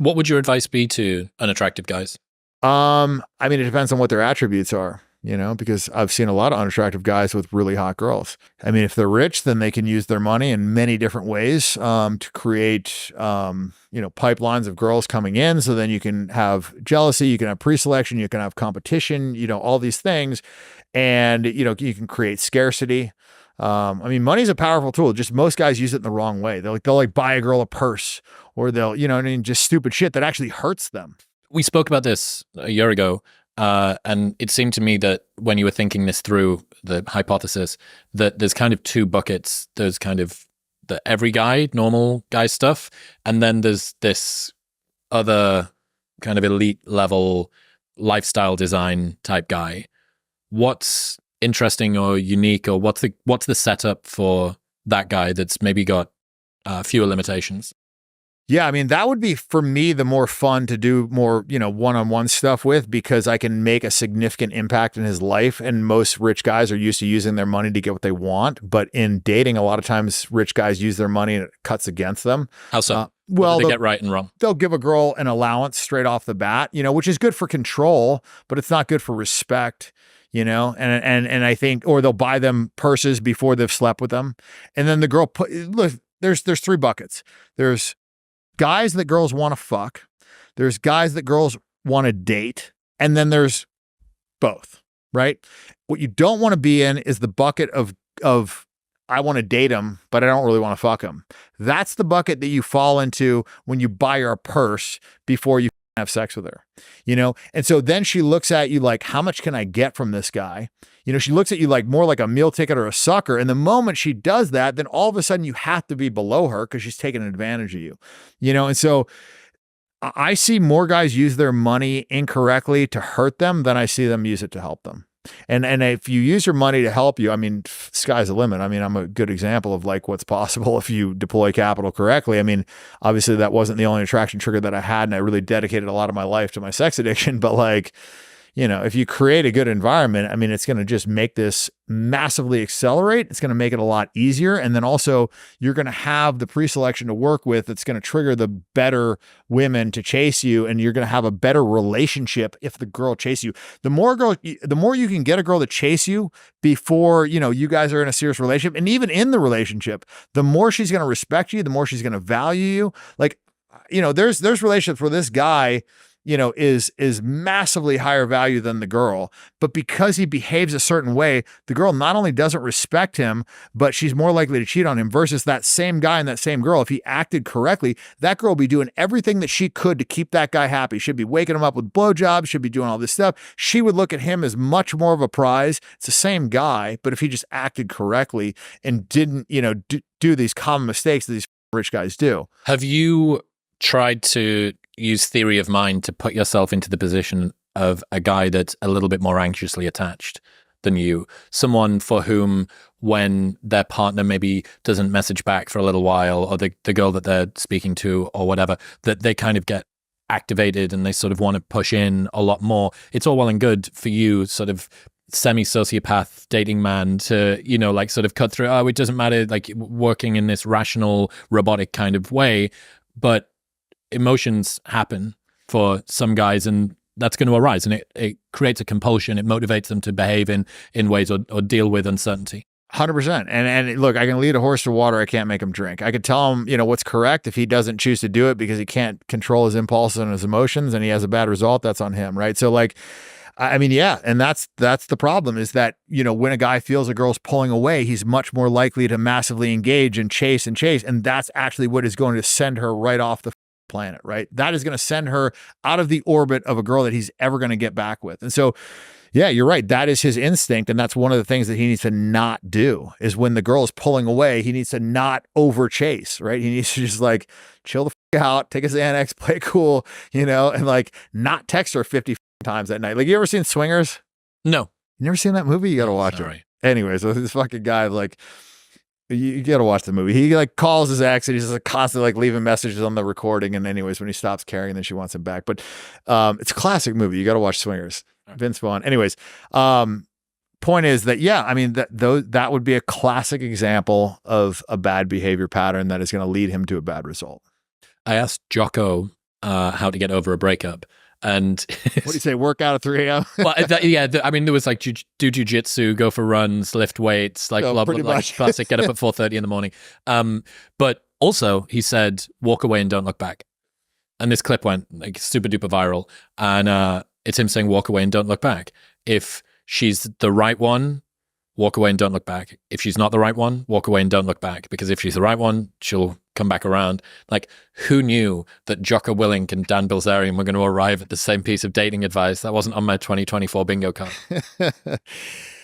What would your advice be to unattractive guys? I mean, it depends on what their attributes are, because I've seen a lot of unattractive guys with really hot girls. I mean, if they're rich, then they can use their money in many different ways to create, pipelines of girls coming in. So then you can have jealousy, you can have pre-selection, you can have competition, all these things. And, you can create scarcity. I mean, money's a powerful tool. Just most guys use it in the wrong way. They'll buy a girl a purse, or they'll, just stupid shit that actually hurts them. We spoke about this a year ago, and it seemed to me that when you were thinking this through, the hypothesis, that there's kind of two buckets. There's kind of the every guy, normal guy stuff, and then there's this other kind of elite level lifestyle design type guy. What's interesting or unique, or what's the setup for that guy that's maybe got fewer limitations? Yeah, I mean, that would be, for me, the more fun to do more, one-on-one stuff with, because I can make a significant impact in his life. And most rich guys are used to using their money to get what they want. But in dating, a lot of times rich guys use their money and it cuts against them. How so? Well, they get right and wrong. They'll give a girl an allowance straight off the bat, which is good for control, but it's not good for respect. And I think, or they'll buy them purses before they've slept with them. And then the girl look, there's three buckets. There's guys that girls want to fuck. There's guys that girls want to date. And then there's both, right? What you don't want to be in is the bucket of I want to date him, but I don't really want to fuck him. That's the bucket that you fall into when you buy her a purse before you have sex with her, And so then she looks at you like, how much can I get from this guy? She looks at you like more like a meal ticket or a sucker. And the moment she does that, then all of a sudden you have to be below her because she's taking advantage of you, And so I see more guys use their money incorrectly to hurt them than I see them use it to help them. And if you use your money to help you, I mean, sky's the limit. I mean, I'm a good example of like what's possible if you deploy capital correctly. I mean, obviously that wasn't the only attraction trigger that I had, and I really dedicated a lot of my life to my sex addiction. But like, if you create a good environment, I mean, it's going to just make this massively accelerate. It's going to make it a lot easier. And then also you're going to have the pre-selection to work with. That's going to trigger the better women to chase you. And you're going to have a better relationship if the girl chases you. The more you can get a girl to chase you before, you guys are in a serious relationship. And even in the relationship, the more she's going to respect you, the more she's going to value you. Like, there's relationships where this guy, is massively higher value than the girl. But because he behaves a certain way, the girl not only doesn't respect him, but she's more likely to cheat on him, versus that same guy and that same girl. If he acted correctly, that girl will be doing everything that she could to keep that guy happy. She'd be waking him up with blowjobs. She'd be doing all this stuff. She would look at him as much more of a prize. It's the same guy, but if he just acted correctly and didn't, do these common mistakes that these rich guys do. Have you tried to use theory of mind to put yourself into the position of a guy that's a little bit more anxiously attached than you? Someone for whom, when their partner maybe doesn't message back for a little while, or the girl that they're speaking to or whatever, that they kind of get activated and they sort of want to push in a lot more. It's all well and good for you, sort of semi-sociopath dating man, to, like sort of cut through, it doesn't matter, like working in this rational, robotic kind of way. But emotions happen for some guys, and that's going to arise, and it creates a compulsion. It motivates them to behave in ways or deal with uncertainty. 100%. And look, I can lead a horse to water. I can't make him drink. I could tell him, what's correct. If he doesn't choose to do it because he can't control his impulses and his emotions and he has a bad result, that's on him. Right. So like, I mean, yeah. And that's the problem, is that, when a guy feels a girl's pulling away, he's much more likely to massively engage and chase. And that's actually what is going to send her right off the planet, right? That is going to send her out of the orbit of a girl that he's ever going to get back with. And so, yeah, you're right. That is his instinct. And that's one of the things that he needs to not do, is when the girl is pulling away, he needs to not over chase, right? He needs to just like chill the out, take his Xanax, play cool, and like not text her 50 times that night. Like, you ever seen Swingers? No. You never seen that movie? You got to watch it. Right. Anyways, so this fucking guy, like, you got to watch the movie. He like calls his ex and he's just like constantly like leaving messages on the recording. And anyways, when he stops caring, then she wants him back. But it's a classic movie. You got to watch Swingers. Vince Vaughn. Anyways, point is that, yeah, I mean, that would be a classic example of a bad behavior pattern that is going to lead him to a bad result. I asked Jocko how to get over a breakup. And What do you say? Work out at 3 a.m. well, I mean, there was like do jujitsu, go for runs, lift weights, like blah blah, pretty like much. classic. Get up at 4:30 in the morning. But also he said, walk away and don't look back. And this clip went like super duper viral. And it's him saying, walk away and don't look back. If she's the right one, walk away and don't look back. If she's not the right one, walk away and don't look back. Because if she's the right one, she'll come back around. Like, who knew that Jocko Willink and Dan Bilzerian were going to arrive at the same piece of dating advice? That wasn't on my 2024 bingo card.